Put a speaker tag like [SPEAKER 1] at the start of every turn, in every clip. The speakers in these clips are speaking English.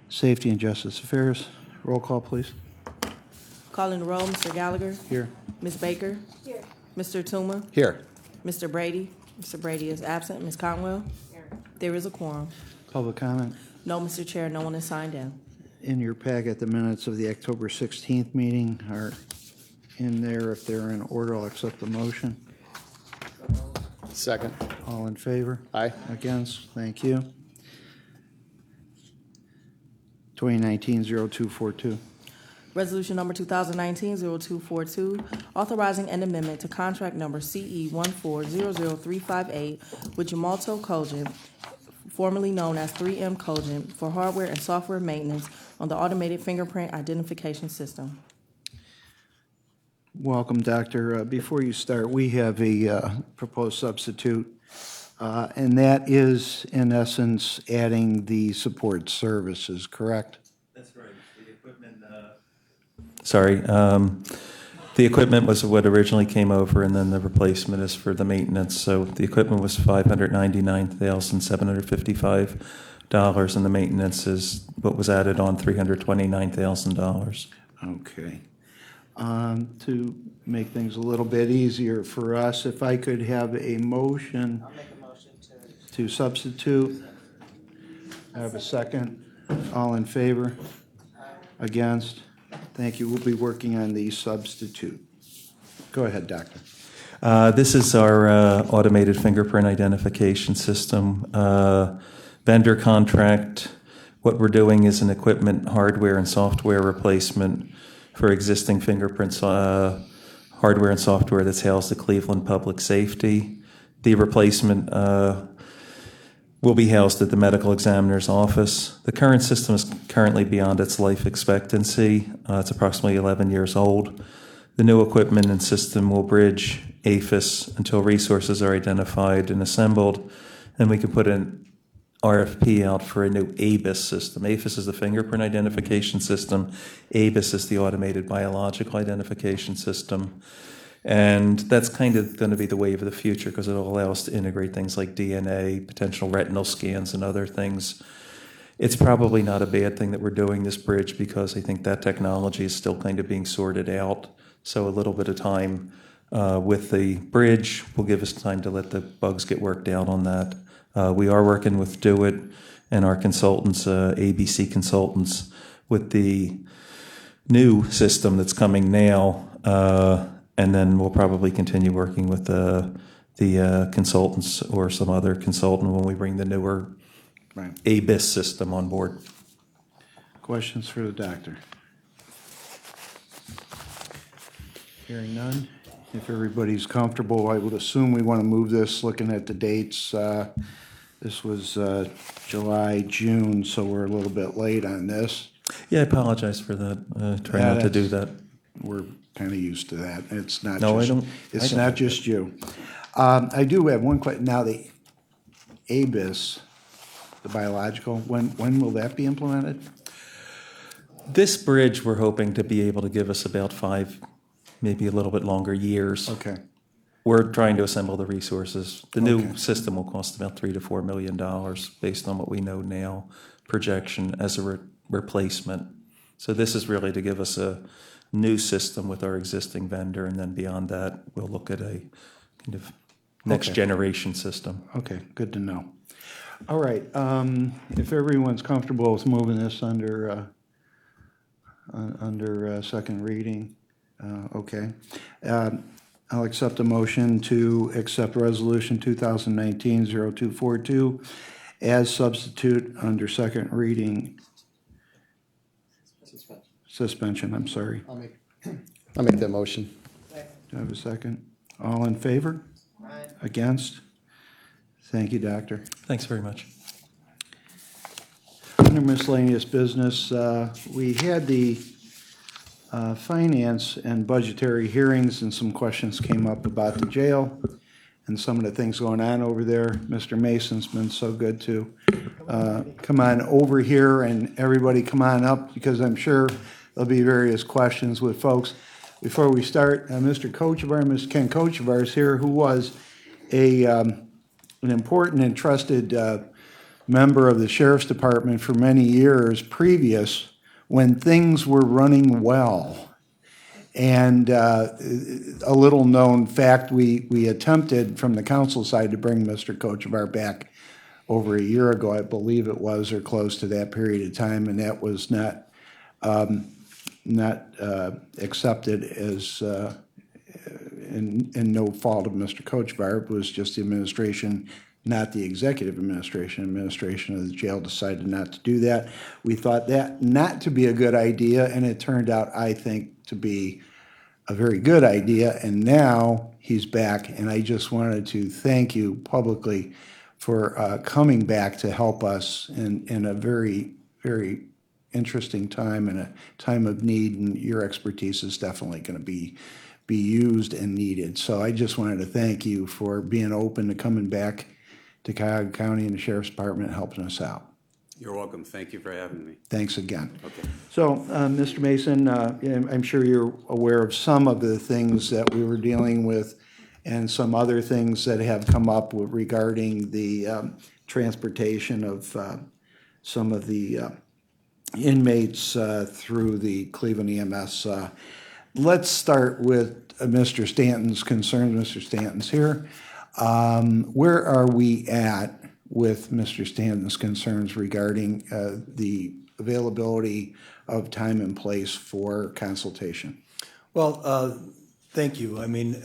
[SPEAKER 1] Safety and Justice Affairs. Roll call, please.
[SPEAKER 2] Calling the roll, Mr. Gallagher.
[SPEAKER 1] Here.
[SPEAKER 2] Ms. Baker. Here. Mr. Tuma.
[SPEAKER 3] Here.
[SPEAKER 2] Mr. Brady. Mr. Brady is absent. Ms. Conwell. There is a quorum.
[SPEAKER 1] Public comment.
[SPEAKER 2] No, Mr. Chair, no one is signed in.
[SPEAKER 1] In your packet, the minutes of the October 16th meeting are in there. If they're in order, I'll accept the motion.
[SPEAKER 3] Second.
[SPEAKER 1] All in favor?
[SPEAKER 3] Aye.
[SPEAKER 1] Against? Thank you. 2019-0242.
[SPEAKER 2] Resolution number 2019-0242, authorizing an amendment to contract number CE 1400358 with Gemalto Cogent, formerly known as 3M Cogent, for hardware and software maintenance on the automated fingerprint identification system.
[SPEAKER 1] Welcome, Doctor. Before you start, we have a proposed substitute, and that is, in essence, adding the support services, correct?
[SPEAKER 4] That's right. The equipment, the equipment was what originally came over, and then the replacement is for the maintenance. So the equipment was $599,755, and the maintenance is what was added on, $329,000.
[SPEAKER 1] Okay. To make things a little bit easier for us, if I could have a motion.
[SPEAKER 2] I'll make a motion
[SPEAKER 1] To substitute. I have a second. All in favor? Against? Thank you. We'll be working on the substitute. Go ahead, Doctor.
[SPEAKER 4] This is our automated fingerprint identification system. Vendor contract. What we're doing is an equipment, hardware, and software replacement for existing fingerprints, hardware and software that's housed at Cleveland Public Safety. The replacement will be housed at the medical examiner's office. The current system is currently beyond its life expectancy. It's approximately 11 years old. The new equipment and system will bridge APHIS until resources are identified and assembled, and we can put an RFP out for a new ABIS system. APHIS is the fingerprint identification system. ABIS is the automated biological identification system. And that's kind of going to be the wave of the future because it'll allow us to integrate things like DNA, potential retinal scans, and other things. It's probably not a bad thing that we're doing this bridge because I think that technology is still kind of being sorted out. So a little bit of time with the bridge will give us time to let the bugs get worked out on that. We are working with DoIT and our consultants, ABC Consultants, with the new system that's coming now. And then we'll probably continue working with the consultants or some other consultant when we bring the newer ABIS system on board.
[SPEAKER 1] Questions for the doctor? Hearing none. If everybody's comfortable, I would assume we want to move this, looking at the dates. This was July, June, so we're a little bit late on this.
[SPEAKER 4] Yeah, I apologize for that. Try not to do that.
[SPEAKER 1] We're kind of used to that. It's not
[SPEAKER 4] No,
[SPEAKER 1] just,
[SPEAKER 4] I don't.
[SPEAKER 1] It's not just you. I do have one question. Now, the ABIS, the biological, when will that be implemented?
[SPEAKER 4] This bridge, we're hoping to be able to give us about 5, maybe a little bit longer years.
[SPEAKER 1] Okay.
[SPEAKER 4] We're trying to assemble the resources. The new
[SPEAKER 1] Okay.
[SPEAKER 4] system will cost about $3 to $4 million based on what we know now, projection as a replacement. So this is really to give us a new system with our existing vendor, and then beyond that, we'll look at a kind of next generation system.
[SPEAKER 1] Okay, good to know. All right, if everyone's comfortable with moving this under second reading, okay. I'll accept a motion to accept Resolution 2019-0242 as substitute under second reading. Suspension, I'm sorry.
[SPEAKER 3] I'll make that motion.
[SPEAKER 1] Do I have a second? All in favor?
[SPEAKER 2] Aye.
[SPEAKER 1] Against? Thank you, Doctor.
[SPEAKER 4] Thanks very much.
[SPEAKER 1] Under miscellaneous business, we had the finance and budgetary hearings, and some questions came up about the jail and some of the things going on over there. Mr. Mason's been so good to come on over here, and everybody come on up, because I'm sure there'll be various questions with folks. Before we start, Mr. Kochevar, Mr. Ken Kochevar is here, who was an important and trusted member of the Sheriff's Department for many years previous when things were running well. And a little-known fact, we attempted from the council side to bring Mr. Kochevar back over a year ago, I believe it was, or close to that period of time, and that was not accepted as in no fault of Mr. Kochevar. It was just the administration, not the executive administration. Administration of the jail decided not to do that. We thought that not to be a good idea, and it turned out, I think, to be a very good idea. And now he's back, and I just wanted to thank you publicly for coming back to help us in a very, very interesting time and a time of need, and your expertise is definitely going to be used and needed. So I just wanted to thank you for being open to coming back to Cuyahoga County and the Sheriff's Department and helping us out.
[SPEAKER 5] You're welcome. Thank you for having me.
[SPEAKER 1] Thanks again.
[SPEAKER 5] Okay.
[SPEAKER 1] So, Mr. Mason, I'm sure you're aware of some of the things that we were dealing with and some other things that have come up regarding the transportation of some of the inmates through the Cleveland EMS. Let's start with Mr. Stanton's concerns. Mr. Stanton's here. Where are we at with Mr. Stanton's concerns regarding the availability of time and place for consultation?
[SPEAKER 6] Well, thank you. I mean,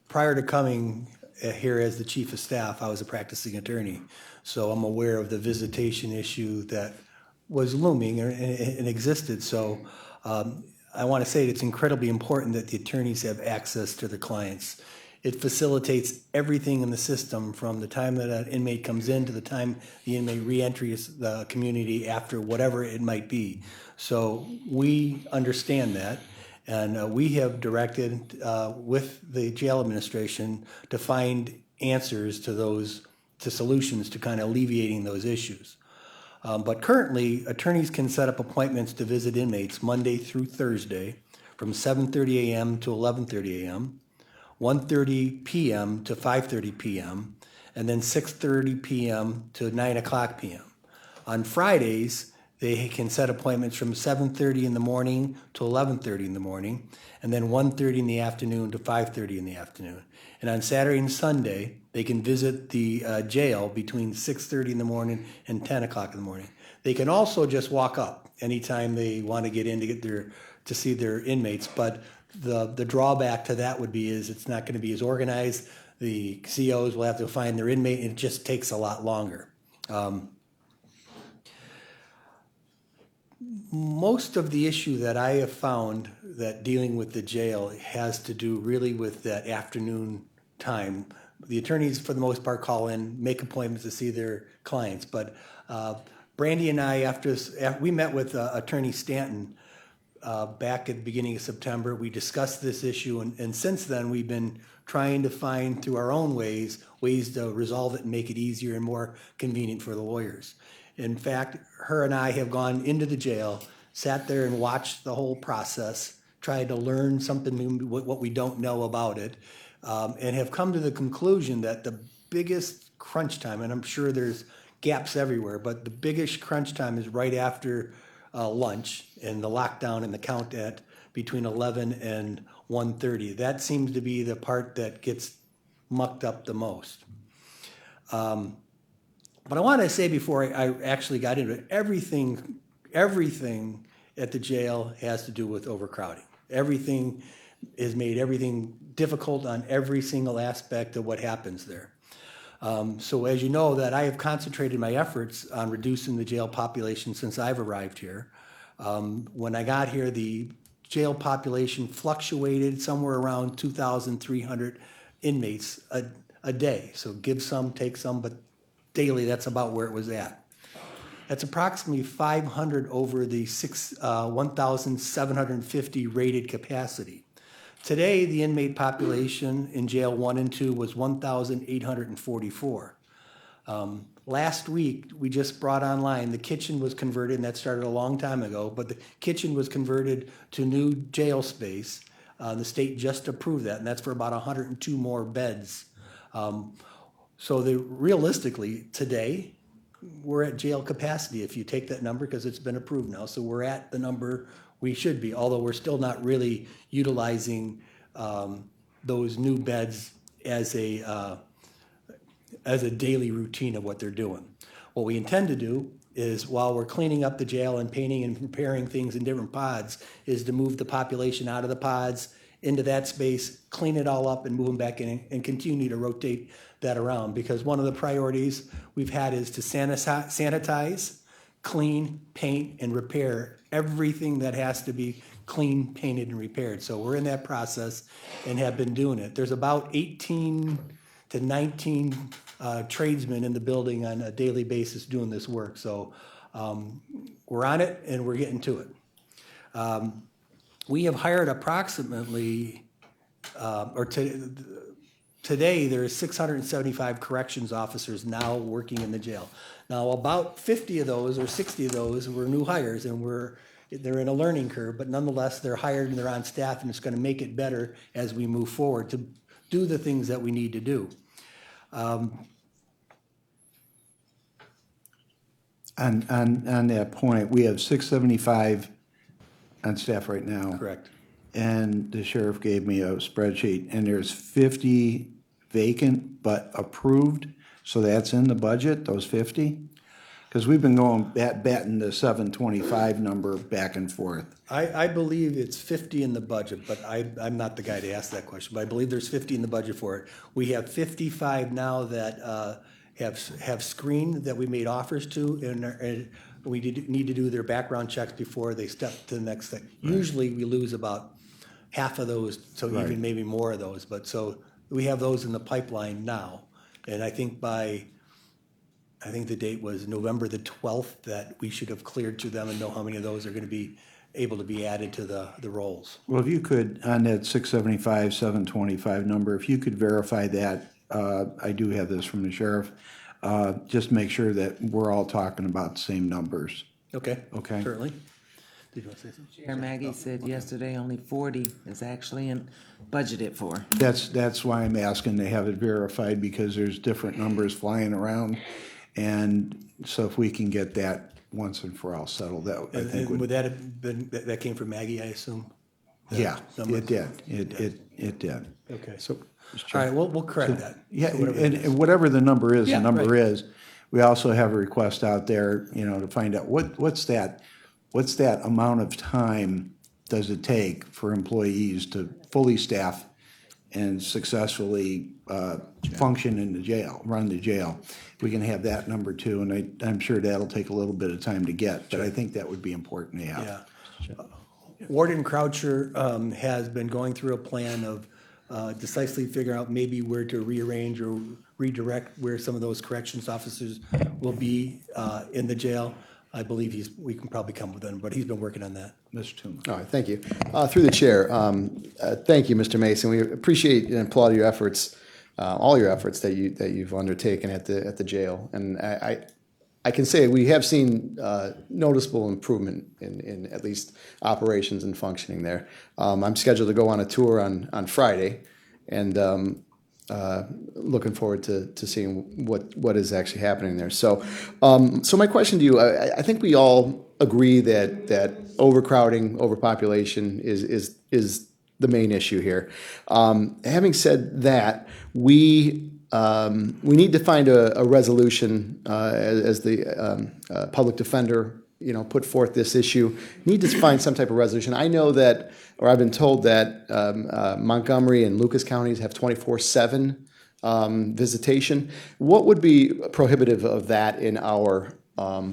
[SPEAKER 6] prior to coming here as the chief of staff, I was a practicing attorney. So I'm aware of the visitation issue that was looming and existed. So I want to say it's incredibly important that the attorneys have access to the clients. It facilitates everything in the system from the time that an inmate comes in to the time the inmate reenters the community after whatever it might be. So we understand that, and we have directed with the jail administration to find answers to those, to solutions to kind of alleviating those issues. But currently, attorneys can set up appointments to visit inmates Monday through Thursday from 7:30 a.m. to 11:30 a.m., 1:30 p.m. to 5:30 p.m., and then 6:30 p.m. to 9 o'clock p.m. On Fridays, they can set appointments from 7:30 in the morning to 11:30 in the morning, and then 1:30 in the afternoon to 5:30 in the afternoon. And on Saturday and Sunday, they can visit the jail between 6:30 in the morning and 10 o'clock in the morning. They can also just walk up anytime they want to get in to see their inmates, but the drawback to that would be is it's not going to be as organized. The COs will have to find their inmate, and it just takes a lot longer. Most of the issue that I have found that dealing with the jail has to do really with that afternoon time. The attorneys, for the most part, call in, make appointments to see their clients. But Brandy and I, after we met with Attorney Stanton back at the beginning of September, we discussed this issue, and since then we've been trying to find through our own ways to resolve it and make it easier and more convenient for the lawyers. In fact, her and I have gone into the jail, sat there and watched the whole process, tried to learn something new, what we don't know about it, and have come to the conclusion that the biggest crunch time, and I'm sure there's gaps everywhere, but the biggest crunch time is right after lunch and the lockdown and the count at between 11 and 1:30. That seems to be the part that gets mucked up the most. But I want to say before I actually got into it, everything at the jail has to do with overcrowding. Everything has made everything difficult on every single aspect of what happens there. So as you know, that I have concentrated my efforts on reducing the jail population since I've arrived here. When I got here, the jail population fluctuated somewhere around 2,300 inmates a day. So give some, take some, but daily, that's about where it was at. That's approximately 500 over the 1,750 rated capacity. Today, the inmate population in jail 1 and 2 was 1,844. Last week, we just brought online, the kitchen was converted, and that started a long time ago, but the kitchen was converted to new jail space. The state just approved that, and that's for about 102 more beds. So realistically, today, we're at jail capacity if you take that number, because it's been approved now. So we're at the number we should be, although we're still not really utilizing those new beds as a daily routine of what they're doing. What we intend to do is, while we're cleaning up the jail and painting and preparing things in different pods, is to move the population out of the pods into that space, clean it all up and move them back in, and continue to rotate that around. Because one of the priorities we've had is to sanitize, clean, paint, and repair everything that has to be clean, painted, and repaired. So we're in that process and have been doing it. There's about 18 to 19 tradesmen in the building on a daily basis doing this work. So we're on it and we're getting to it. We have hired approximately, today there's 675 corrections officers now working in the jail. Now, about 50 of those or 60 of those were new hires, and they're in a learning curve, but nonetheless, they're hired and they're on staff, and it's going to make it better as we move forward to do the things that we need to do.
[SPEAKER 1] On that point, we have 675 on staff right now.
[SPEAKER 6] Correct.
[SPEAKER 1] And the sheriff gave me a spreadsheet, and there's 50 vacant but approved, so that's in the budget, those 50? Because we've been going, batting the 725 number back and forth.
[SPEAKER 6] I believe it's 50 in the budget, but I'm not the guy to ask that question, but I believe there's 50 in the budget for it. We have 55 now that have screened, that we made offers to, and we need to do their background checks before they step to the next thing. Right. Usually we lose about half of those, so right. Even maybe more of those. But so we have those in the pipeline now. And I think the date was November the 12th that we should have cleared to them and know how many of those are going to be able to be added to the rolls.
[SPEAKER 1] Well, if you could, on that 675, 725 number, if you could verify that, I do have this from the sheriff, just make sure that we're all talking about the same numbers.
[SPEAKER 6] Okay.
[SPEAKER 1] Okay.
[SPEAKER 6] Certainly. Did you want to say something?
[SPEAKER 7] Chair Maggie said yesterday only 40 is actually budgeted for.
[SPEAKER 1] That's why I'm asking to have it verified, because there's different numbers flying around. And so if we can get that once and for all settled, that I think
[SPEAKER 6] would that have been, that came from Maggie, I assume?
[SPEAKER 1] Yeah, it did. It did.
[SPEAKER 6] Okay. So, all right, we'll correct that.
[SPEAKER 1] Yeah,
[SPEAKER 6] So
[SPEAKER 1] and whatever the number is,
[SPEAKER 6] Yeah,
[SPEAKER 1] the number
[SPEAKER 6] right.
[SPEAKER 1] is. We also have a request out there, to find out what's that amount of time does it take for employees to fully staff and successfully function in the jail, run the jail. We can have that number too, and I'm sure that'll take a little bit of time to get, but I think that would be important to have.
[SPEAKER 6] Yeah. Warden Croucher has been going through a plan of decisively figuring out maybe where to rearrange or redirect where some of those corrections officers will be in the jail. I believe we can probably come with them, but he's been working on that.
[SPEAKER 1] Mr. Toomer.
[SPEAKER 3] All right, thank you. Through the chair, thank you, Mr. Mason. We appreciate and applaud your efforts, all your efforts that you've undertaken at the jail. And I can say we have seen noticeable improvement in at least operations and functioning there. I'm scheduled to go on a tour on Friday, and looking forward to seeing what is actually happening there. So my question to you, I think we all agree that overcrowding, overpopulation is the main issue here. Having said that, we need to find a resolution as the public defender put forth this issue. Need to find some type of resolution. I know that, or I've been told that Montgomery and Lucas counties have 24/7 visitation. What would be prohibitive of that in our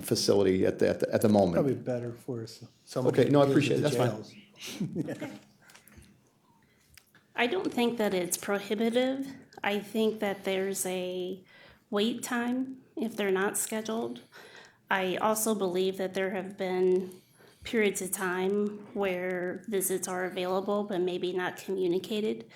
[SPEAKER 3] facility at the moment?
[SPEAKER 6] Probably better for us.
[SPEAKER 3] Okay, no, I appreciate it. That's fine.
[SPEAKER 8] I don't think that it's prohibitive. I think that there's a wait time if they're not scheduled. I also believe that there have been periods of time where visits are available but maybe not communicated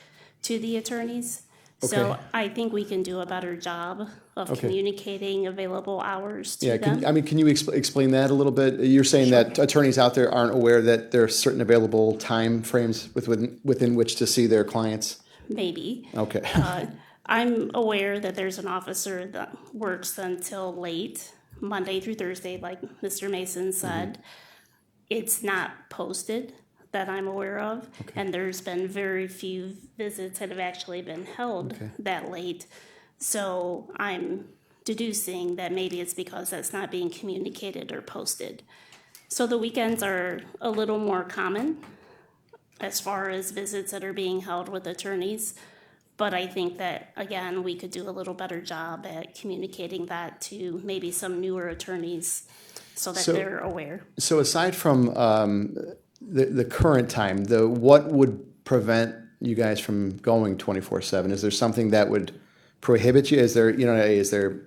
[SPEAKER 8] to the attorneys. So
[SPEAKER 3] Okay.
[SPEAKER 8] I think we can do a better job of communicating available hours to them.
[SPEAKER 3] Can you explain that a little bit? You're saying that attorneys out there aren't aware that there are certain available time frames within which to see their clients?
[SPEAKER 8] Maybe.
[SPEAKER 3] Okay.
[SPEAKER 8] I'm aware that there's an officer that works until late Monday through Thursday, like Mr. Mason said. It's not posted that I'm aware of, and there's been very few visits that have actually been held that late. So I'm deducing that maybe it's because that's not being communicated or posted. So the weekends are a little more common as far as visits that are being held with attorneys. But I think that, again, we could do a little better job at communicating that to maybe some newer attorneys so that
[SPEAKER 3] So-
[SPEAKER 8] they're aware.
[SPEAKER 3] So aside from the current time, what would prevent you guys from going 24/7? Is there something that would prohibit you? Is there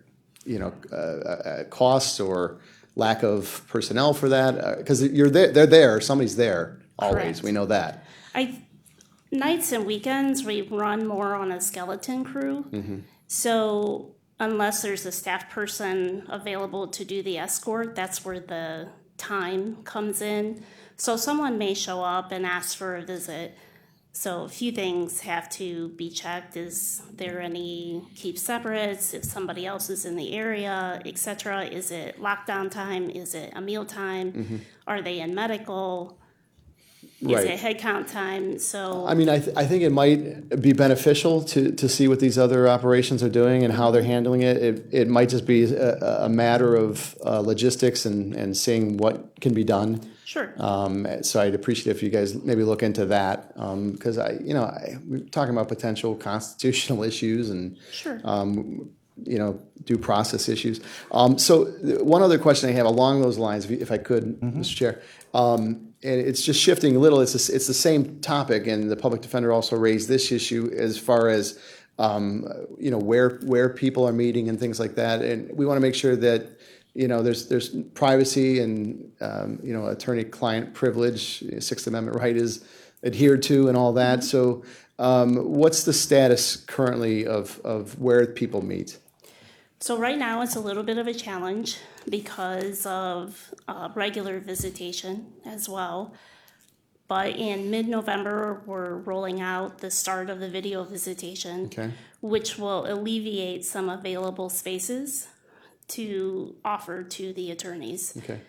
[SPEAKER 3] costs or lack of personnel for that? Because they're there. Somebody's there always.
[SPEAKER 8] Correct.
[SPEAKER 3] We know that.
[SPEAKER 8] Nights and weekends, we run more on a skeleton crew. So unless there's a staff person available to do the escort, that's where the time comes in. So someone may show up and ask for a visit. So a few things have to be checked. Is there any keep separates? If somebody else is in the area, etc. Is it lockdown time? Is it a meal time? Are they in medical?
[SPEAKER 3] Right.
[SPEAKER 8] Is it head count time? So
[SPEAKER 3] I mean, I think it might be beneficial to see what these other operations are doing and how they're handling it. It might just be a matter of logistics and seeing what can be done.
[SPEAKER 8] sure.
[SPEAKER 3] So I'd appreciate if you guys maybe look into that because we're talking about potential constitutional issues and
[SPEAKER 8] Sure.
[SPEAKER 3] due process issues. So one other question I have along those lines, if I could, Mr. Chair, and it's just shifting a little. It's the same topic, and the public defender also raised this issue as far as where people are meeting and things like that. And we want to make sure that there's privacy and attorney-client privilege, Sixth Amendment right is adhered to, and all that. So what's the status currently of where people meet?
[SPEAKER 8] So right now, it's a little bit of a challenge because of regular visitation as well. But in mid-November, we're rolling out the start of the video visitation,
[SPEAKER 3] Okay.
[SPEAKER 8] which will alleviate some available spaces to offer to the attorneys.
[SPEAKER 3] Okay.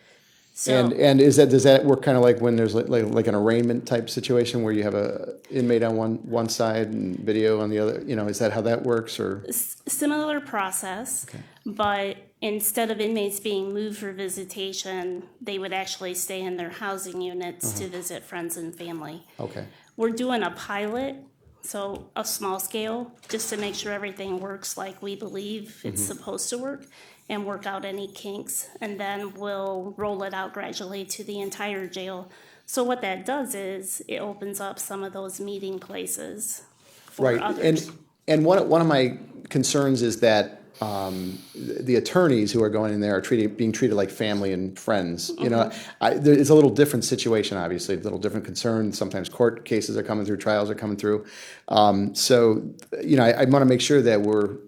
[SPEAKER 8] So
[SPEAKER 3] And does that work kind of like when there's like an arraignment type situation where you have a inmate on one side and video on the other? Is that how that works? Or
[SPEAKER 8] similar process, but instead of inmates being moved for visitation, they would actually stay in their housing units to visit friends and family.
[SPEAKER 3] okay,
[SPEAKER 8] We're doing a pilot, so a small scale, just to make sure everything works like we believe it's supposed to work and work out any kinks. And then we'll roll it out gradually to the entire jail. So what that does is it opens up some of those meeting places for
[SPEAKER 3] right.
[SPEAKER 8] others.
[SPEAKER 3] And one of my concerns is that the attorneys who are going in there are being treated like family and friends. It's a little different situation, obviously, a little different concern. Sometimes court cases are coming through, trials are coming through. So I want to make sure that we're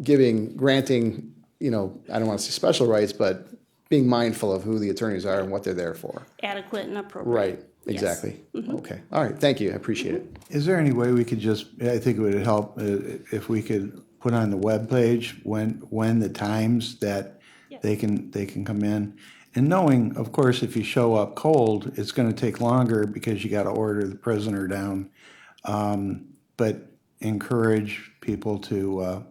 [SPEAKER 3] granting, I don't want to say special rights, but being mindful of who the attorneys are and what they're there for.
[SPEAKER 8] Adequate and appropriate.
[SPEAKER 3] Right,
[SPEAKER 8] Yes.
[SPEAKER 3] exactly. Okay, all right, thank you, I appreciate it.
[SPEAKER 1] Is there any way we could I think it would help if we could put on the webpage when the times that they can come in? And knowing, of course, if you show up cold, it's going to take longer because you got to order the prisoner down. But encourage people to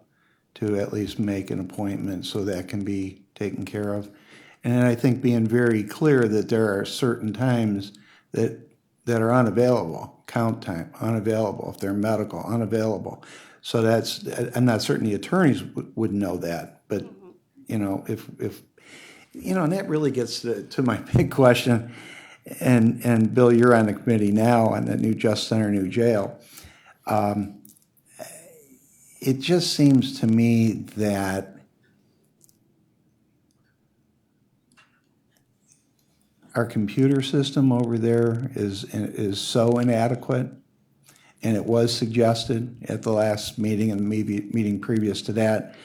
[SPEAKER 1] at least make an appointment so that can be taken care of. And then I think being very clear that there are certain times that are unavailable, count time, unavailable, if they're medical, unavailable. So I'm not certain the attorneys would know that, but, if and that really gets to my big question, and Bill, you're on the committee now on the new Justice Center, new jail. It just seems to me that our computer system over there is so inadequate, and it was suggested at the last meeting and maybe meeting previous to that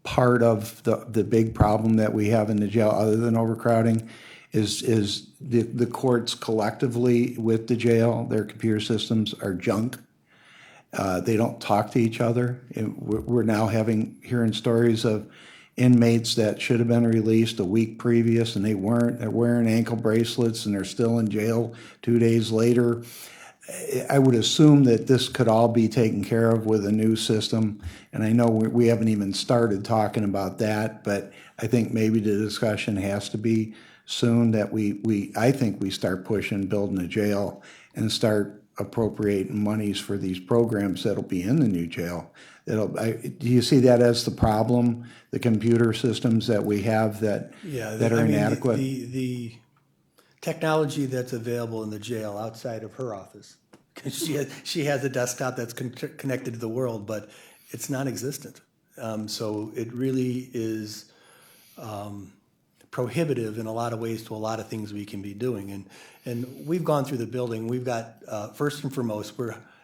[SPEAKER 1] part of the big problem that we have in the jail, other than overcrowding, is the courts collectively with the jail, their computer systems are junk. They don't talk to each other. We're now hearing stories of inmates that should have been released a week previous and they weren't. They're wearing ankle bracelets and they're still in jail 2 days later. I would assume that this could all be taken care of with a new system. And I know we haven't even started talking about that, but I think maybe the discussion has to be soon that I think we start pushing building a jail and start appropriating monies for these programs that'll be in the new jail. Do you see that as the problem, the computer systems that we have that are
[SPEAKER 6] I mean,
[SPEAKER 1] inadequate?
[SPEAKER 6] The technology that's available in the jail outside of her office, 'cause she has a desktop that's connected to the world, but it's non-existent. So it really is prohibitive in a lot of ways to a lot of things we can be doing. And we've gone through the building. We've got, first and foremost,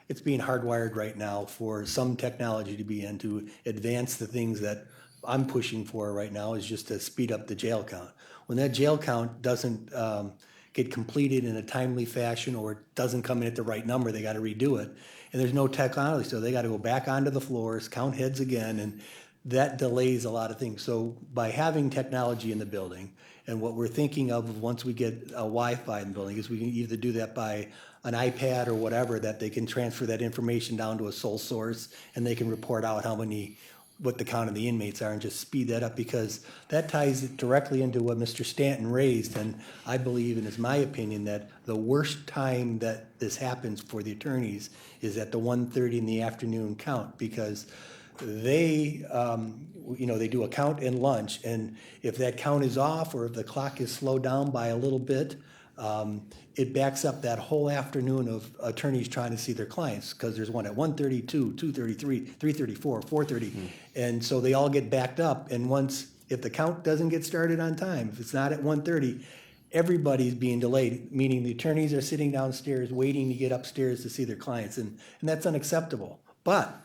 [SPEAKER 6] it's being hardwired right now for some technology to be in to advance the things that I'm pushing for right now is just to speed up the jail count. When that jail count doesn't get completed in a timely fashion or doesn't come in at the right number, they got to redo it. And there's no technology, so they got to go back onto the floors, count heads again, and that delays a lot of things. So by having technology in the building, and what we're thinking of once we get a Wi-Fi in the building is we can either do that by an iPad or whatever, that they can transfer that information down to a sole source and they can report out what the count of the inmates are and just speed that up, because that ties directly into what Mr. Stanton raised. And I believe, and it's my opinion, that the worst time that this happens for the attorneys is at the 1:30 in the afternoon count, because they do a count and lunch, and if that count is off or if the clock is slowed down by a little bit, it backs up that whole afternoon of attorneys trying to see their clients, because there's one at 1:32, 2:33, 3:34, 4:30, and so they all get backed up. And if the count doesn't get started on time, if it's not at 1:30, everybody's being delayed, meaning the attorneys are sitting downstairs waiting to get upstairs to see their clients, and that's unacceptable. But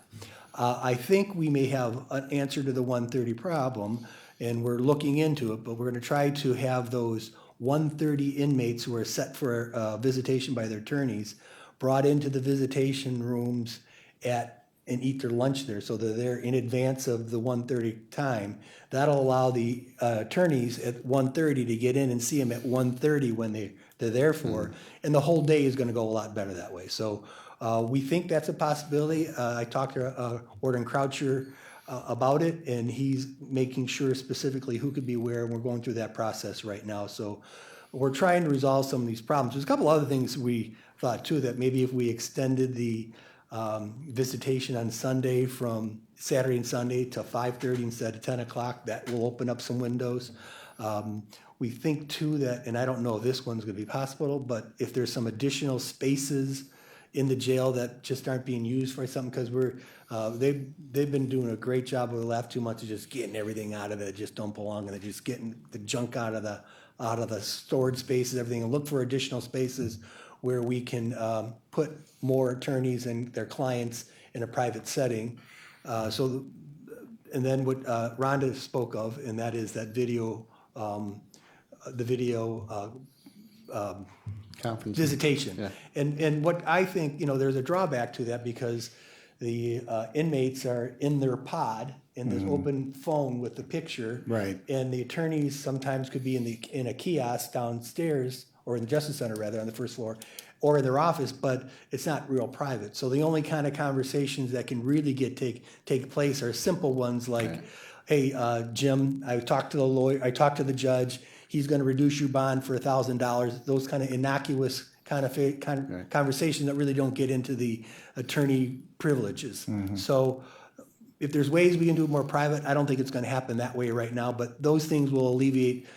[SPEAKER 6] I think we may have an answer to the 1:30 problem, and we're looking into it, but we're going to try to have those 1:30 inmates who are set for visitation by their attorneys brought into the visitation rooms and eat their lunch there, so that they're in advance of the 1:30 time. That'll allow the attorneys at 1:30 to get in and see them at 1:30 when they're there for, and the whole day is going to go a lot better that way. So we think that's a possibility. I talked to Warden Croucher about it, and he's making sure specifically who could be where, and we're going through that process right now. So we're trying to resolve some of these problems. There's a couple other things we thought too, that maybe if we extended the visitation on Sunday from Saturday and Sunday to 5:30 instead of 10 o'clock, that will open up some windows. We think too that, and I don't know if this one's going to be possible, but if there's some additional spaces in the jail that just aren't being used for something, because they've been doing a great job over the last 2 months of just getting everything out of it that just don't belong, and they're just getting the junk out of the storage spaces, everything, and look for additional spaces where we can put more attorneys and their clients in a private setting. And then what Rhonda spoke of, and that is that video,
[SPEAKER 3] Conference.
[SPEAKER 6] visitation.
[SPEAKER 3] Yeah.
[SPEAKER 6] And what I think, there's a drawback to that, because the inmates are in their pod in this open phone with the picture.
[SPEAKER 1] Right.
[SPEAKER 6] And the attorneys sometimes could be in a kiosk downstairs, or in the Justice Center rather, on the first floor, or in their office, but it's not real private. So the only kind of conversations that can really take place are simple ones like, hey, Jim, I talked to the lawyer, I talked to the judge, he's going to reduce your bond for $1,000. Those kind of innocuous kind of conversations that really don't get into the attorney privileges. So if there's ways we can do it more private, I don't think it's going to happen that way right now, but those things will alleviate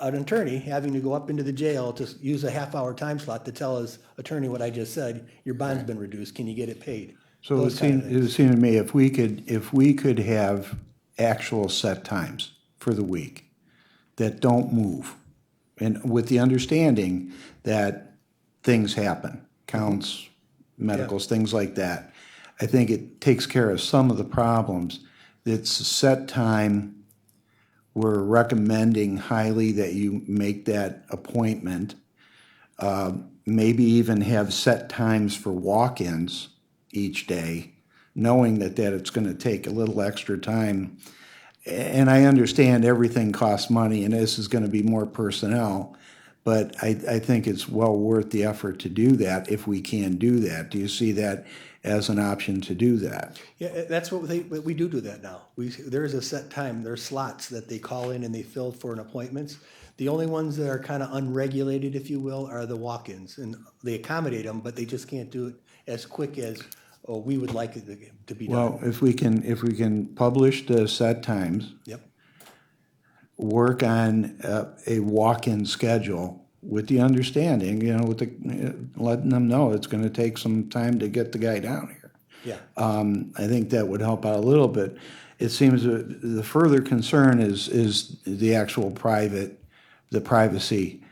[SPEAKER 6] an attorney having to go up into the jail to use a half-hour time slot to tell his attorney what I just said, your bond's been reduced, can you get it paid?
[SPEAKER 1] So it
[SPEAKER 6] Those kind of things.
[SPEAKER 1] seemed to me, if we could have actual set times for the week that don't move, and with the understanding that things happen, counts, medicals, things like that, I think it takes care of some of the problems. It's a set time. We're recommending highly that you make that appointment. Maybe even have set times for walk-ins each day, knowing that it's going to take a little extra time. and I understand everything costs money, and this is gonna be more personnel, but I think it's well worth the effort to do that if we can do that. Do you see that as an option to do that?
[SPEAKER 6] Yeah, that's what we do that now. There is a set time, there's slots that they call in and they fill for an appointments. The only ones that are kind of unregulated, if you will, are the walk-ins, and they accommodate them, but they just can't do it as quick as we would like it to be done.
[SPEAKER 1] Well, if we can publish the set times,
[SPEAKER 6] Yep.
[SPEAKER 1] work on a walk-in schedule with the understanding, with letting them know it's gonna take some time to get the guy down here.
[SPEAKER 6] Yeah.
[SPEAKER 1] I think that would help out a little bit. It seems the further concern is the actual the privacy.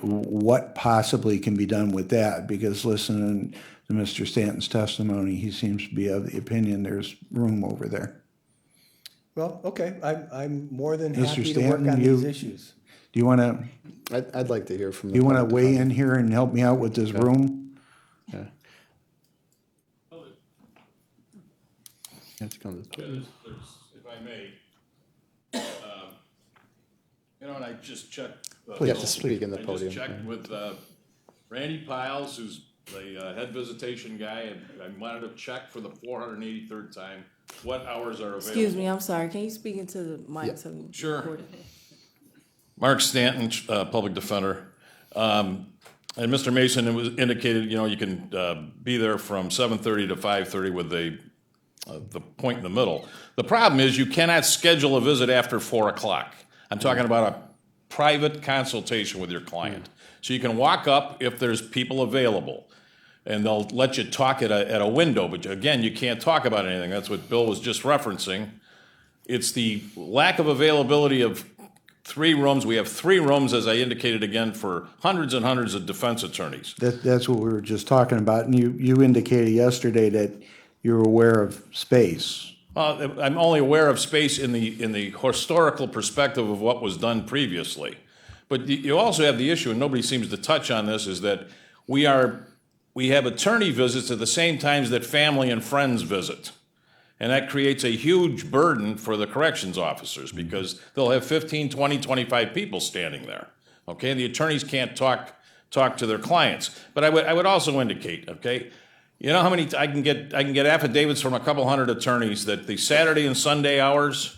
[SPEAKER 1] What possibly can be done with that? Because listening to Mr. Stanton's testimony, he seems to be of the opinion there's room over there.
[SPEAKER 6] Well, okay, I'm more than
[SPEAKER 1] Mr.
[SPEAKER 6] happy to work
[SPEAKER 1] Stanton,
[SPEAKER 6] on these issues.
[SPEAKER 1] Do you wanna,
[SPEAKER 3] I'd like to hear from the.
[SPEAKER 1] you wanna
[SPEAKER 3] public
[SPEAKER 1] weigh
[SPEAKER 3] defender.
[SPEAKER 1] in here and help me out with this room?
[SPEAKER 3] Yeah. You have to come to the-
[SPEAKER 9] If I may, and I just checked.
[SPEAKER 3] You have to speak in the
[SPEAKER 9] I
[SPEAKER 3] podium.
[SPEAKER 9] just checked with Randy Piles, who's the head visitation guy, and I wanted to check for the 483rd time what hours are available.
[SPEAKER 2] Excuse me, I'm sorry, can you speak into the mic so we
[SPEAKER 9] Sure.
[SPEAKER 2] record it?
[SPEAKER 9] Mark Stanton, public defender. And Mr. Mason, it was indicated, you can be there from 7:30 to 5:30 with the point in the middle. The problem is you cannot schedule a visit after 4 o'clock. I'm talking about a private consultation with your client. So you can walk up if there's people available, and they'll let you talk at a window, but again, you can't talk about anything. That's what Bill was just referencing. It's the lack of availability of 3 rooms. We have 3 rooms, as I indicated again, for hundreds and hundreds of defense attorneys.
[SPEAKER 1] That's what we were just talking about, and you indicated yesterday that you're aware of space.
[SPEAKER 9] I'm only aware of space in the historical perspective of what was done previously. But you also have the issue, and nobody seems to touch on this, is that we have attorney visits at the same times that family and friends visit. And that creates a huge burden for the corrections officers because they'll have 15, 20, 25 people standing there. Okay, and the attorneys can't talk to their clients. But I would also indicate, okay, you know how many I can get affidavits from a couple hundred attorneys that the Saturday and Sunday hours,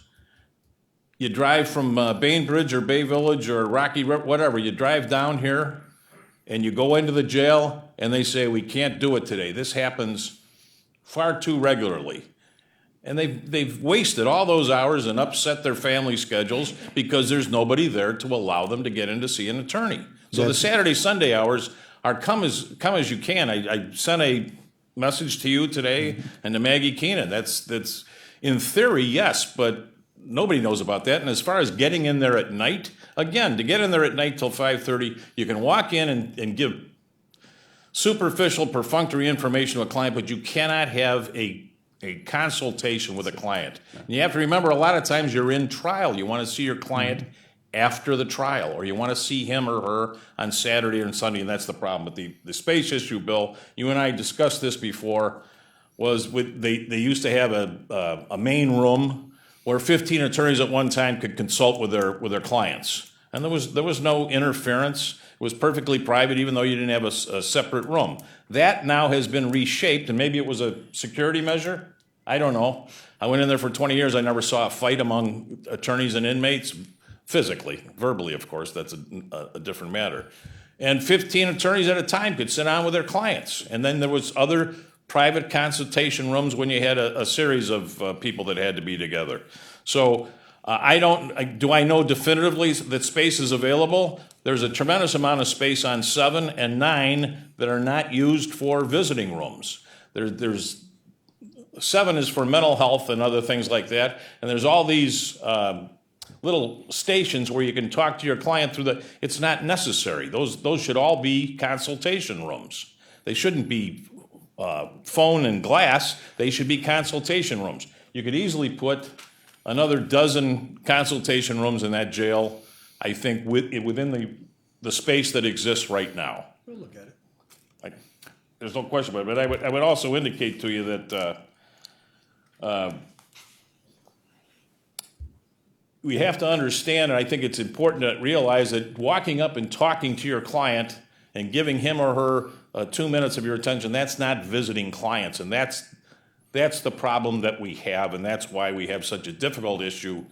[SPEAKER 9] you drive from Bainbridge or Bay Village or Rocky River, whatever, you drive down here and you go into the jail and they say, we can't do it today. This happens far too regularly. And they've wasted all those hours and upset their family schedules because there's nobody there to allow them to get in to see an attorney. So the Saturday, Sunday hours are come as you can. I sent a message to you today and to Maggie Keenan. That's in theory, yes, but nobody knows about that. And as far as getting in there at night, again, to get in there at night till 5:30, you can walk in and give superficial, perfunctory information to a client, but you cannot have a consultation with a client. And you have to remember, a lot of times you're in trial. You want to see your client after the trial, or you want to see him or her on Saturday or Sunday, and that's the problem. But the space issue, Bill, you and I discussed this before, was they used to have a main room where 15 attorneys at one time could consult with their clients. And there was no interference. It was perfectly private, even though you didn't have a separate room. That now has been reshaped, and maybe it was a security measure. I don't know. I went in there for 20 years. I never saw a fight among attorneys and inmates, physically. Verbally, of course, that's a different matter. And 15 attorneys at a time could sit down with their clients. And then there was other private consultation rooms when you had a series of people that had to be together. So do I know definitively that space is available? There's a tremendous amount of space on 7 and 9 that are not used for visiting rooms. There's 7 is for mental health and other things like that, and there's all these little stations where you can talk to your client through it's not necessary. Those should all be consultation rooms. They shouldn't be phone and glass. They should be consultation rooms. You could easily put another dozen consultation rooms in that jail, I think, within the space that exists right now.
[SPEAKER 6] We'll look at it.
[SPEAKER 9] There's no question about it, but I would also indicate to you that we have to understand, and I think it's important to realize that walking up and talking to your client and giving him or her 2 minutes of your attention, that's not visiting clients. And that's the problem that we have, and that's why we have such a difficult issue,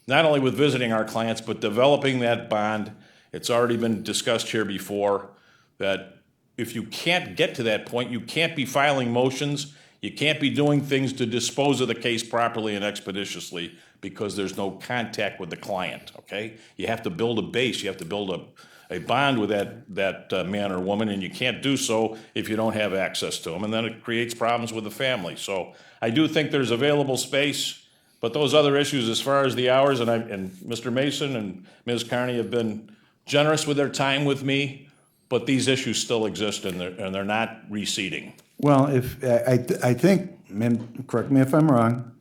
[SPEAKER 9] not only with visiting our clients, but developing that bond. It's already been discussed here before that if you can't get to that point, you can't be filing motions, you can't be doing things to dispose of the case properly and expeditiously because there's no contact with the client, okay? You have to build a base, you have to build a bond with that man or woman, and you can't do so if you don't have access to them, and then it creates problems with the family. So I do think there's available space, but those other issues as far as the hours, and Mr. Mason and Ms. Carney have been generous with their time with me, but these issues still exist and they're not receding.
[SPEAKER 1] Well, if, I think, and correct me if I'm wrong,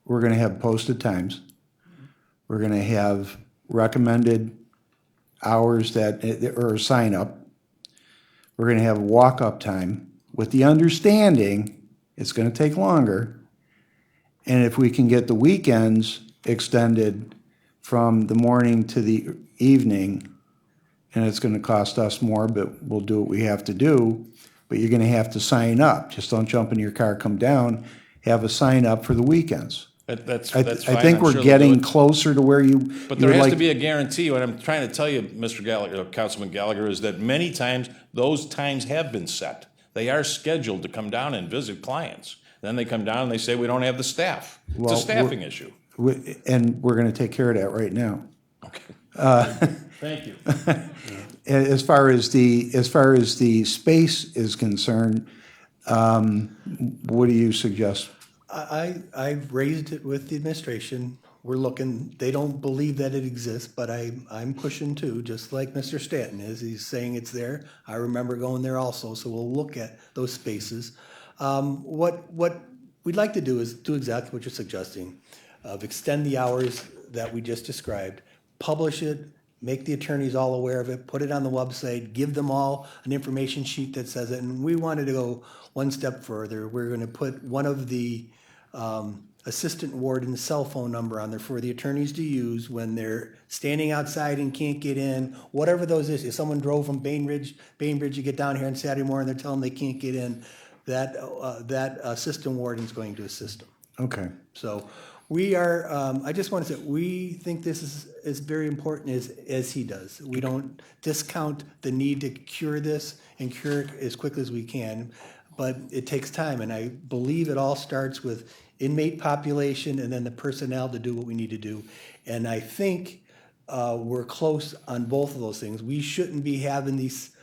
[SPEAKER 1] we're gonna have posted times. We're gonna have recommended hours or sign up. We're gonna have walk-up time with the understanding it's gonna take longer. And if we can get the weekends extended from the morning to the evening, and it's gonna cost us more, but we'll do what we have to do, but you're gonna have to sign up. Just don't jump in your car, come down, have a sign up for the weekends.
[SPEAKER 9] That's
[SPEAKER 1] I
[SPEAKER 9] fine.
[SPEAKER 1] think
[SPEAKER 9] I'm
[SPEAKER 1] we're
[SPEAKER 9] sure they'll
[SPEAKER 1] getting
[SPEAKER 9] do it.
[SPEAKER 1] closer to where you.
[SPEAKER 9] But there
[SPEAKER 1] you're
[SPEAKER 9] has
[SPEAKER 1] like-
[SPEAKER 9] to be a guarantee. What I'm trying to tell you, Mr. Gallagher, Councilman Gallagher, is that many times those times have been set. They are scheduled to come down and visit clients. Then they come down and they say, we don't have the staff. It's
[SPEAKER 1] Well,
[SPEAKER 9] a staffing issue.
[SPEAKER 1] And we're gonna take care of that right now.
[SPEAKER 9] Thank you.
[SPEAKER 1] As far as the space is concerned, what do you suggest?
[SPEAKER 6] I've raised it with the administration. We're looking, they don't believe that it exists, but I'm pushing too, just like Mr. Stanton is. He's saying it's there. I remember going there also, so we'll look at those spaces. What we'd like to do is do exactly what you're suggesting, of extend the hours that we just described, publish it, make the attorneys all aware of it, put it on the website, give them all an information sheet that says it. And we wanted to go one step further. We're going to put one of the assistant warden's cell phone number on there for the attorneys to use when they're standing outside and can't get in, whatever those is. If someone drove from Bainbridge, you get down here on Saturday morning, they're telling them they can't get in, that assistant warden's going to assist them.
[SPEAKER 1] Okay.
[SPEAKER 6] So we are, I just want to say, we think this is very important as he does. We don't discount the need to cure this and cure it as quickly as we can, but it takes time. And I believe it all starts with inmate population and then the personnel to do what we need to do. And I think we're close on both of those things. We shouldn't be having these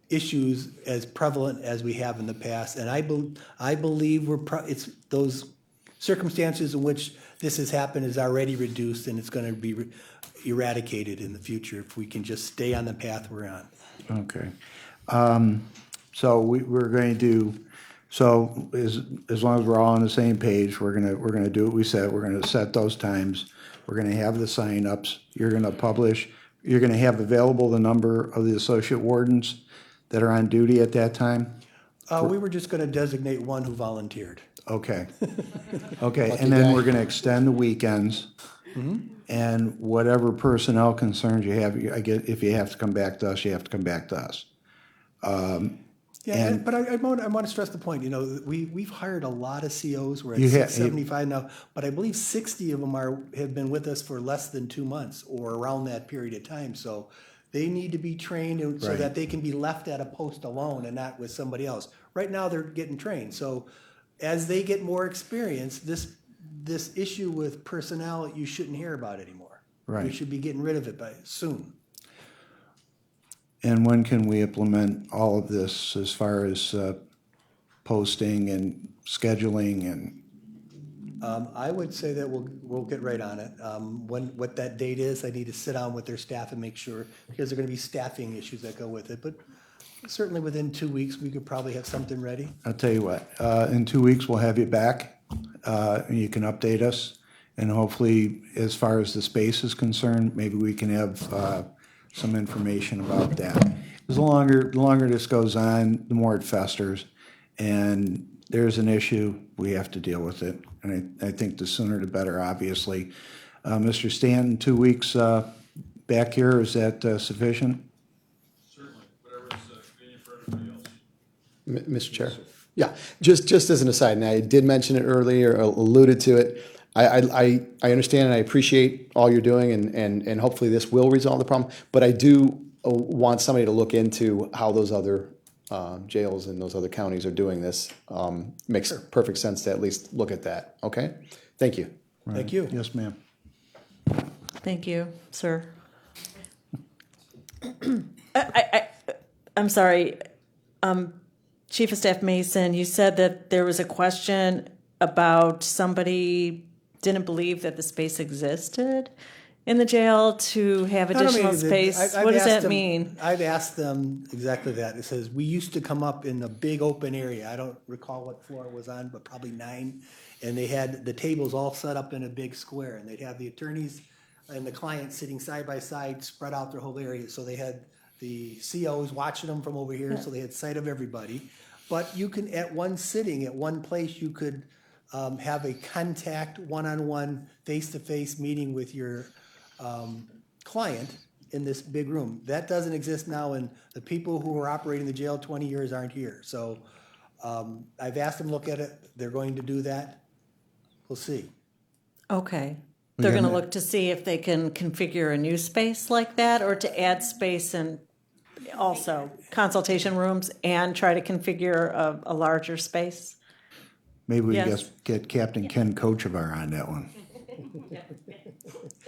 [SPEAKER 6] issues as prevalent as we have in the past. And I believe it's those circumstances in which this has happened is already reduced, and it's going to be eradicated in the future if we can just stay on the path we're on.
[SPEAKER 1] Okay. So we're going to, so as long as we're all on the same page, we're gonna do what we said. We're gonna set those times. We're gonna have the sign-ups. You're gonna publish. You're gonna have available the number of the associate wardens that are on duty at that time?
[SPEAKER 6] We were just going to designate one who volunteered.
[SPEAKER 1] Okay. Okay, and then we're gonna extend the weekends. And whatever personnel concerns you have, I get, if you have to come back to us, you have to come back to us.
[SPEAKER 6] Yeah, but I want to stress the point, you know, we've hired a lot of COs, we're at
[SPEAKER 1] You have-
[SPEAKER 6] 675 now, but I believe 60 of them have been with us for less than 2 months or around that period of time, so they need to be trained so
[SPEAKER 1] Right.
[SPEAKER 6] that they can be left at a post alone and not with somebody else. Right now, they're getting trained, so as they get more experience, this issue with personnel, you shouldn't hear about anymore.
[SPEAKER 1] Right.
[SPEAKER 6] We should be getting rid of it soon.
[SPEAKER 1] And when can we implement all of this as far as posting and scheduling and?
[SPEAKER 6] I would say that we'll get right on it. What that date is, I need to sit down with their staff and make sure, because there are going to be staffing issues that go with it. But certainly within 2 weeks, we could probably have something ready.
[SPEAKER 1] I'll tell you what, in 2 weeks, we'll have you back. And you can update us. And hopefully, as far as the space is concerned, maybe we can have some information about that. Because the longer this goes on, the more it festers. And there's an issue, we have to deal with it. And I think the sooner the better, obviously. Mr. Stanton, 2 weeks back here, is that sufficient?
[SPEAKER 3] Mr. Chair? Yeah, just as an aside, and I did mention it earlier, alluded to it. I understand and I appreciate all you're doing, and hopefully this will resolve the problem. But I do want somebody to look into how those other jails in those other counties are doing this. Makes perfect sense to at least look at that, okay? Thank you.
[SPEAKER 6] Thank you.
[SPEAKER 1] Yes, ma'am.
[SPEAKER 10] Thank you, sir. I'm sorry, Chief of Staff Mason, you said that there was a question about somebody didn't believe that the space existed in the jail to have additional space. What does that mean?
[SPEAKER 6] I've asked them exactly that. It says, we used to come up in a big open area. I don't recall what floor it was on, but probably 9. And they had the tables all set up in a big square, and they'd have the attorneys and the clients sitting side by side, spread out their whole area. So they had the COs watching them from over here, so they had sight of everybody. But you can, at one sitting, at one place, you could have a contact, one-on-one, face-to-face meeting with your client in this big room. That doesn't exist now, and the people who were operating the jail 20 years aren't here. So I've asked them to look at it. They're going to do that. We'll see.
[SPEAKER 10] Okay. They're going to look to see if they can configure a new space like that, or to add space and also consultation rooms and try to configure a larger space.
[SPEAKER 1] Maybe we
[SPEAKER 10] Yes.
[SPEAKER 1] just get Captain Ken Kochevar on that one.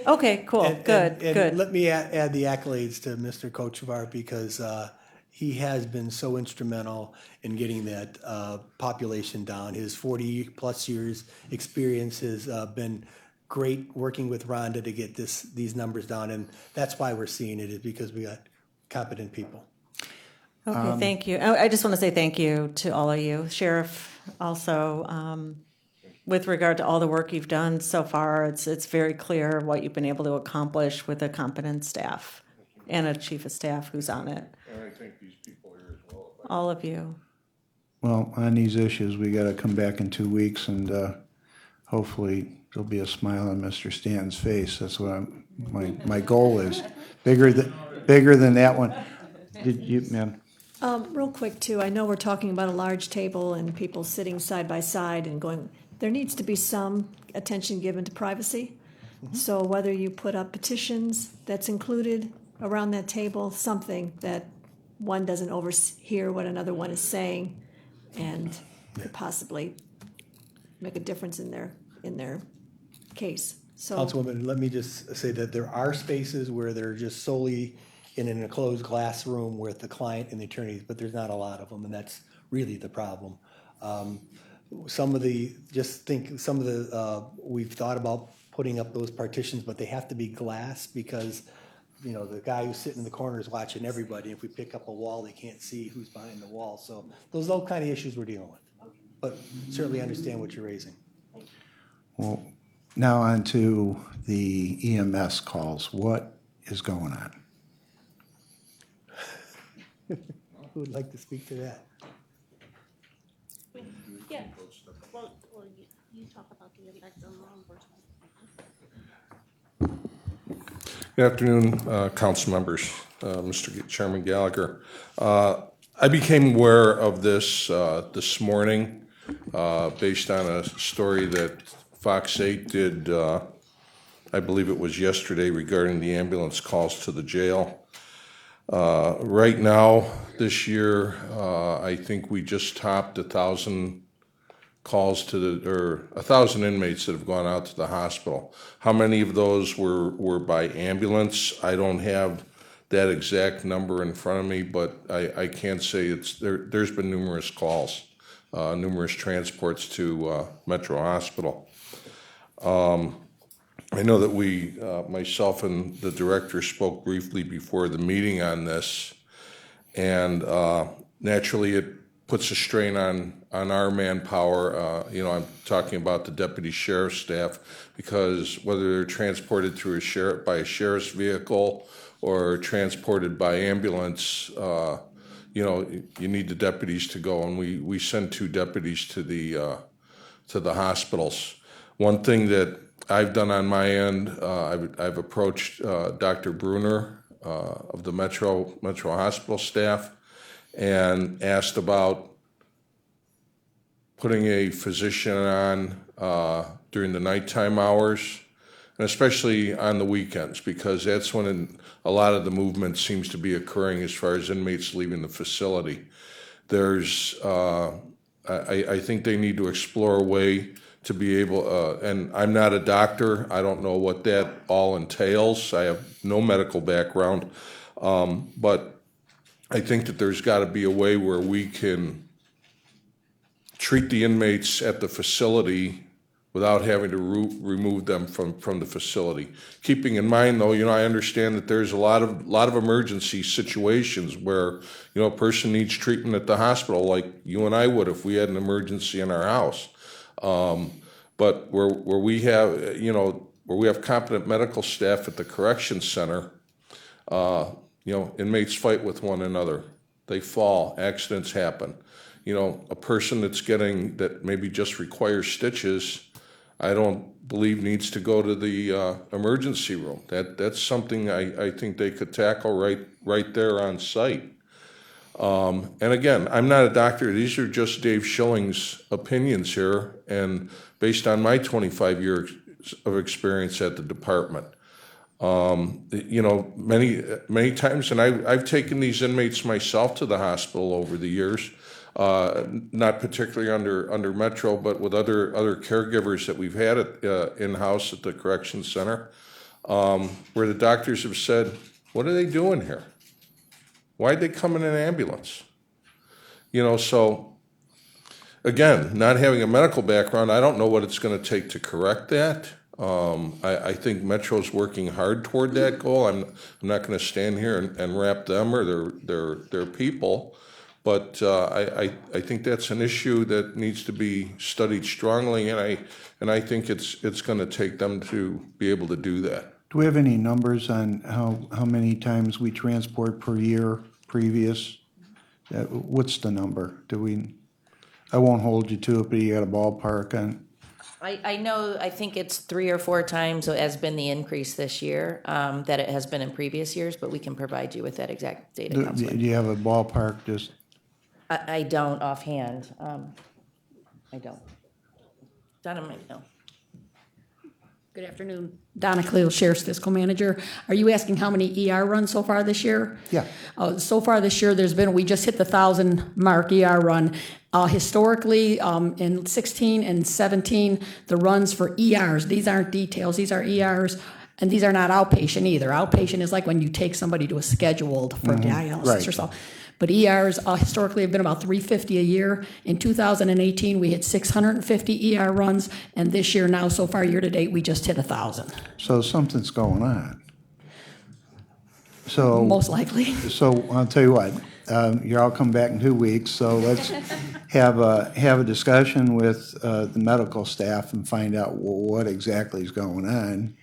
[SPEAKER 10] Okay, cool, good,
[SPEAKER 6] And
[SPEAKER 10] good.
[SPEAKER 6] let me add the accolades to Mr. Kochevar, because he has been so instrumental in getting that population down. His 40-plus years experience has been great working with Rhonda to get these numbers down, and that's why we're seeing it, is because we got competent people.
[SPEAKER 10] Okay, thank you. I just want to say thank you to all of you. Sheriff, also, with regard to all the work you've done so far, it's very clear what you've been able to accomplish with a competent staff and a chief of staff who's on it.
[SPEAKER 9] And I think these people here as well.
[SPEAKER 10] All of you.
[SPEAKER 1] Well, on these issues, we got to come back in 2 weeks, and hopefully there'll be a smile on Mr. Stanton's face. That's what my goal is. Bigger than that one. Did you, ma'am?
[SPEAKER 11] Real quick too, I know we're talking about a large table and people sitting side by side and going, there needs to be some attention given to privacy. So whether you put up petitions that's included around that table, something that one doesn't overhear what another one is saying and could possibly make a difference in their case. So
[SPEAKER 6] Councilwoman, let me just say that there are spaces where they're just solely in an enclosed glass room with the client and the attorneys, but there's not a lot of them, and that's really the problem. We've thought about putting up those partitions, but they have to be glass, because, you know, the guy who's sitting in the corner is watching everybody. If we pick up a wall, they can't see who's behind the wall. So those are the kind of issues we're dealing with. But certainly understand what you're raising.
[SPEAKER 1] Well, now on to the EMS calls. What is going on?
[SPEAKER 6] Who would like to speak to that?
[SPEAKER 8] Yeah, well, you talk about the impact on law enforcement.
[SPEAKER 12] Good afternoon, council members, Mr. Chairman Gallagher. I became aware of this this morning based on a story that Fox 8 did, I believe it was yesterday, regarding the ambulance calls to the jail. Right now, this year, I think we just topped 1,000 calls to 1,000 inmates that have gone out to the hospital. How many of those were by ambulance? I don't have that exact number in front of me, but I can say there's been numerous calls, numerous transports to Metro Hospital. I know that we, myself and the director, spoke briefly before the meeting on this, and naturally it puts a strain on our manpower. I'm talking about the deputy sheriff's staff, because whether they're transported through by a sheriff's vehicle or transported by ambulance, you need the deputies to go, and we send 2 deputies to the hospitals. One thing that I've done on my end, I've approached Dr. Bruner of the Metro Hospital staff and asked about putting a physician on during the nighttime hours, and especially on the weekends, because that's when a lot of the movement seems to be occurring as far as inmates leaving the facility. There's, I think they need to explore a way to be able, and I'm not a doctor, I don't know what that all entails, I have no medical background, but I think that there's got to be a way where we can treat the inmates at the facility without having to remove them from the facility. Keeping in mind, though, I understand that there's a lot of emergency situations where, a person needs treatment at the hospital, like you and I would if we had an emergency in our house. But where we have competent medical staff at the correction center, inmates fight with one another. They fall, accidents happen. A person that maybe just requires stitches, I don't believe needs to go to the emergency room. That's something I think they could tackle right there on site. And again, I'm not a doctor. These are just Dave Schilling's opinions here, and based on my 25 years of experience at the department. Many times, and I've taken these inmates myself to the hospital over the years, not particularly under Metro, but with other caregivers that we've had in-house at the correction center, where the doctors have said, what are they doing here? Why'd they come in an ambulance? So again, not having a medical background, I don't know what it's going to take to correct that. I think Metro's working hard toward that goal. I'm not going to stand here and wrap them or their people, but I think that's an issue that needs to be studied strongly, and I think it's going to take them to be able to do that.
[SPEAKER 1] Do we have any numbers on how many times we transport per year previous? What's the number? I won't hold you to it, but you got a ballpark on?
[SPEAKER 2] I think it's 3 or 4 times has been the increase this year, that it has been in previous years, but we can provide you with that exact data,
[SPEAKER 1] Do
[SPEAKER 2] Counselor.
[SPEAKER 1] you have a ballpark just?
[SPEAKER 2] I don't offhand. I don't. Donna might know.
[SPEAKER 13] Good afternoon. Donna Cleo, Sheriff's Fiscal Manager. Are you asking how many ER runs so far this year?
[SPEAKER 1] Yeah.
[SPEAKER 13] So far this year, we just hit the 1,000 mark ER run. Historically, in 16 and 17, the runs for ERs, these aren't details, these are ERs, and these are not outpatient either. Outpatient is like when you take somebody to a scheduled for dialysis
[SPEAKER 1] Right.
[SPEAKER 13] or so. But ERs historically have been about 350 a year. In 2018, we hit 650 ER runs, and this year now, so far year to date, we just hit 1,000.
[SPEAKER 1] So something's going on. So
[SPEAKER 13] Most likely.
[SPEAKER 1] So I'll tell you what, you're all come back in 2 weeks, so let's have a discussion with the medical staff and find out what exactly is going on.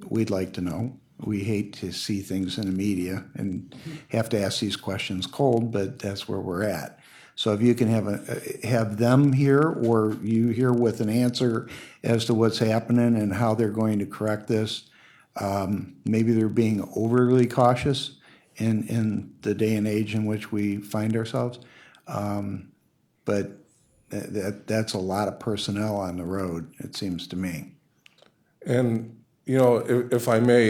[SPEAKER 1] We'd like to know. We hate to see things in the media and have to ask these questions cold, but that's where we're at. So if you can have them here, or you here with an answer as to what's happening and how they're going to correct this. Maybe they're being overly cautious in the day and age in which we find ourselves. But that's a lot of personnel on the road, it seems to me.
[SPEAKER 12] And, if I may,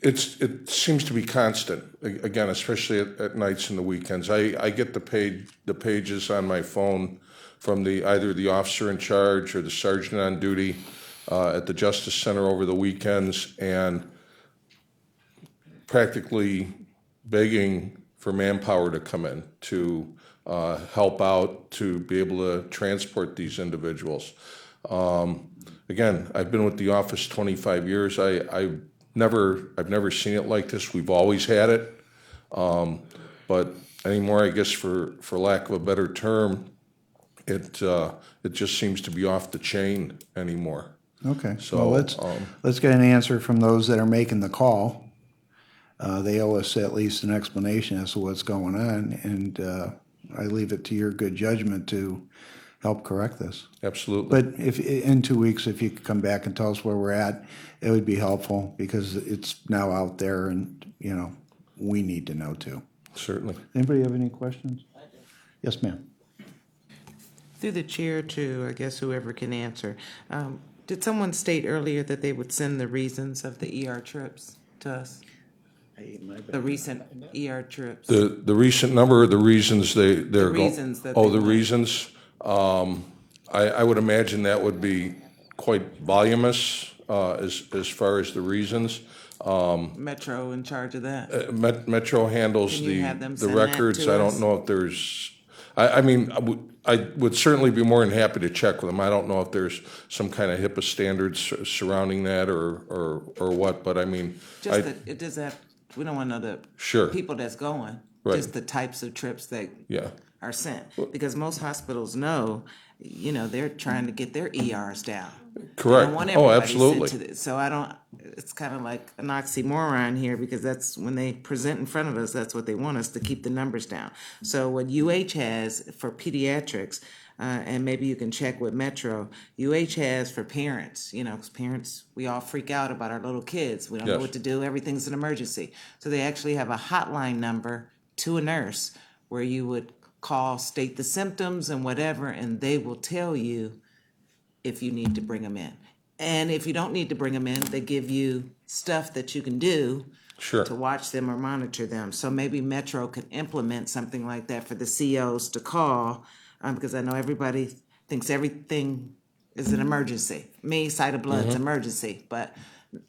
[SPEAKER 12] it seems to be constant, again, especially at nights and the weekends. I get the pages on my phone from either the officer in charge or the sergeant on duty at the Justice Center over the weekends, and practically begging for manpower to come in to help out, to be able to transport these individuals. Again, I've been with the office 25 years. I've never seen it like this. We've always had it, but anymore, I guess for lack of a better term, it just seems to be off the chain anymore.
[SPEAKER 1] Okay,
[SPEAKER 12] So
[SPEAKER 1] well, let's get an answer from those that are making the call. they owe us at least an explanation as to what's going on, and I leave it to your good judgment to help correct this.
[SPEAKER 12] Absolutely.
[SPEAKER 1] But if, in 2 weeks, if you could come back and tell us where we're at, it would be helpful, because it's now out there and, we need to know too.
[SPEAKER 12] Certainly.
[SPEAKER 1] Anybody have any questions? Yes, ma'am.
[SPEAKER 7] Through the chair to, I guess, whoever can answer. Did someone state earlier that they would send the reasons of the ER trips to us? The recent ER trips?
[SPEAKER 12] The recent number of the reasons they're
[SPEAKER 7] The reasons that
[SPEAKER 12] Oh,
[SPEAKER 7] they
[SPEAKER 12] the
[SPEAKER 7] want.
[SPEAKER 12] reasons? I would imagine that would be quite voluminous as far as the reasons.
[SPEAKER 7] Metro in charge of that?
[SPEAKER 12] Metro handles
[SPEAKER 7] Can you have them
[SPEAKER 12] the
[SPEAKER 7] send that
[SPEAKER 12] records.
[SPEAKER 7] to
[SPEAKER 12] I
[SPEAKER 7] us?
[SPEAKER 12] don't know if there's, I mean, I would certainly be more than happy to check with them. I don't know if there's some kind of HIPAA standards surrounding that or what, but I mean,
[SPEAKER 7] Just that, it does that, we don't want to know the
[SPEAKER 12] Sure.
[SPEAKER 7] people that's going.
[SPEAKER 12] Right.
[SPEAKER 7] Just the types of trips that
[SPEAKER 12] yeah.
[SPEAKER 7] are sent. Because most hospitals know, they're trying to get their ERs down.
[SPEAKER 12] Correct.
[SPEAKER 7] They don't want
[SPEAKER 12] Oh,
[SPEAKER 7] everybody sent
[SPEAKER 12] absolutely.
[SPEAKER 7] to this. So I don't, it's kind of like an oxymoron here, because that's when they present in front of us, that's what they want us to keep the numbers down. So what UH has for pediatrics, and maybe you can check with Metro, UH has for parents, 'cause parents, we all freak out about our little kids. We don't know
[SPEAKER 12] Yes.
[SPEAKER 7] what to do. Everything's an emergency. So they actually have a hotline number to a nurse where you would call, state the symptoms and whatever, and they will tell you if you need to bring them in. And if you don't need to bring them in, they give you stuff that you can do
[SPEAKER 12] Sure.
[SPEAKER 7] to watch them or monitor them. So maybe Metro could implement something like that for the COs to call, because I know everybody thinks everything is an emergency. Me, sight of blood's emergency, but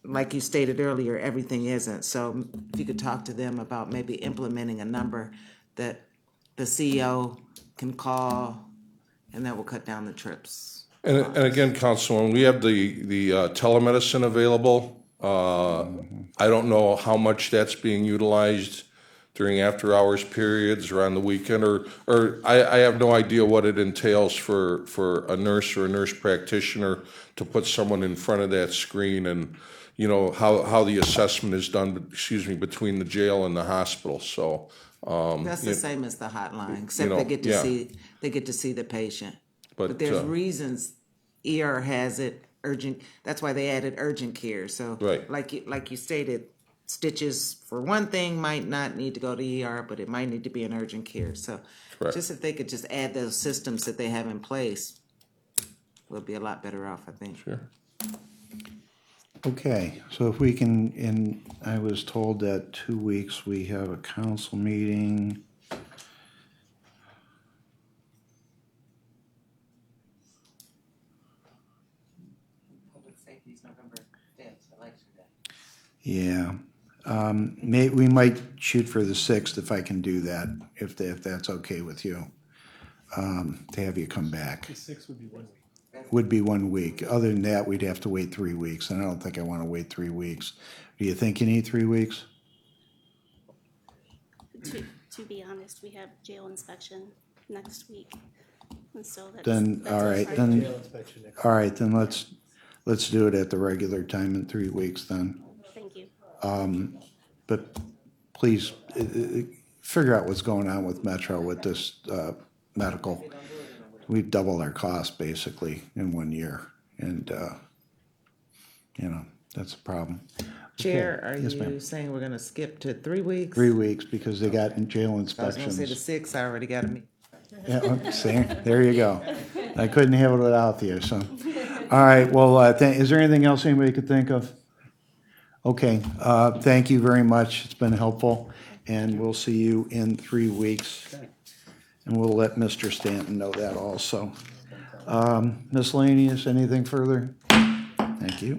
[SPEAKER 7] like you stated earlier, everything isn't. So if you could talk to them about maybe implementing a number that the CEO can call, and that will cut down the trips.
[SPEAKER 12] And again, Councilman, we have the telemedicine available. I don't know how much that's being utilized during after-hours periods or on the weekend, or I have no idea what it entails for a nurse or a nurse practitioner to put someone in front of that screen, and, how the assessment is done, between the jail and the hospital, so.
[SPEAKER 7] That's the same as the hotline, except
[SPEAKER 12] know,
[SPEAKER 7] they get to
[SPEAKER 12] yeah.
[SPEAKER 7] see the patient.
[SPEAKER 12] But,
[SPEAKER 7] But there's reasons ER has it urgent. That's why they added urgent care. So,
[SPEAKER 12] Right.
[SPEAKER 7] like you stated, stitches for one thing might not need to go to ER, but it might need to be an urgent care. So,
[SPEAKER 12] Correct.
[SPEAKER 7] just if they could just add those systems that they have in place, we'll be a lot better off, I think.
[SPEAKER 12] Sure.
[SPEAKER 1] Okay, so if we can, I was told that 2 weeks we have a council meeting.
[SPEAKER 7] Public safety's November 5th, election day.
[SPEAKER 1] Yeah. We might shoot for the 6th if I can do that, if that's okay with you, to have you come back.
[SPEAKER 6] The 6 would be 1 week.
[SPEAKER 1] Would be 1 week. Other than that, we'd have to wait 3 weeks, and I don't think I want to wait 3 weeks. Do you think you need 3 weeks?
[SPEAKER 8] To be honest, we have jail inspection next week, and so that's.
[SPEAKER 1] Then,
[SPEAKER 8] that's
[SPEAKER 1] all
[SPEAKER 8] our
[SPEAKER 1] right,
[SPEAKER 8] priority.
[SPEAKER 1] then,
[SPEAKER 6] Jail inspection next
[SPEAKER 1] all right, then let's do it at the regular time in 3 weeks then.
[SPEAKER 8] Thank you.
[SPEAKER 1] But please, figure out what's going on with Metro with this medical. We've doubled our cost basically in 1 year, and, that's a problem.
[SPEAKER 7] Chair,
[SPEAKER 1] Okay.
[SPEAKER 7] are
[SPEAKER 1] Yes,
[SPEAKER 7] you
[SPEAKER 1] ma'am.
[SPEAKER 7] saying we're gonna skip to 3 weeks?
[SPEAKER 1] 3 weeks because they got jail
[SPEAKER 7] I was gonna say the
[SPEAKER 1] inspections.
[SPEAKER 7] 6th, I already got a meeting.
[SPEAKER 1] Yeah, see, there you go. I couldn't have it without you, so. All right, well, is there anything else anybody could think of? Okay, thank you very much. It's been helpful, and we'll see you in 3 weeks. And we'll let Mr. Stanton know that also. Miscellaneous, anything further? Thank you.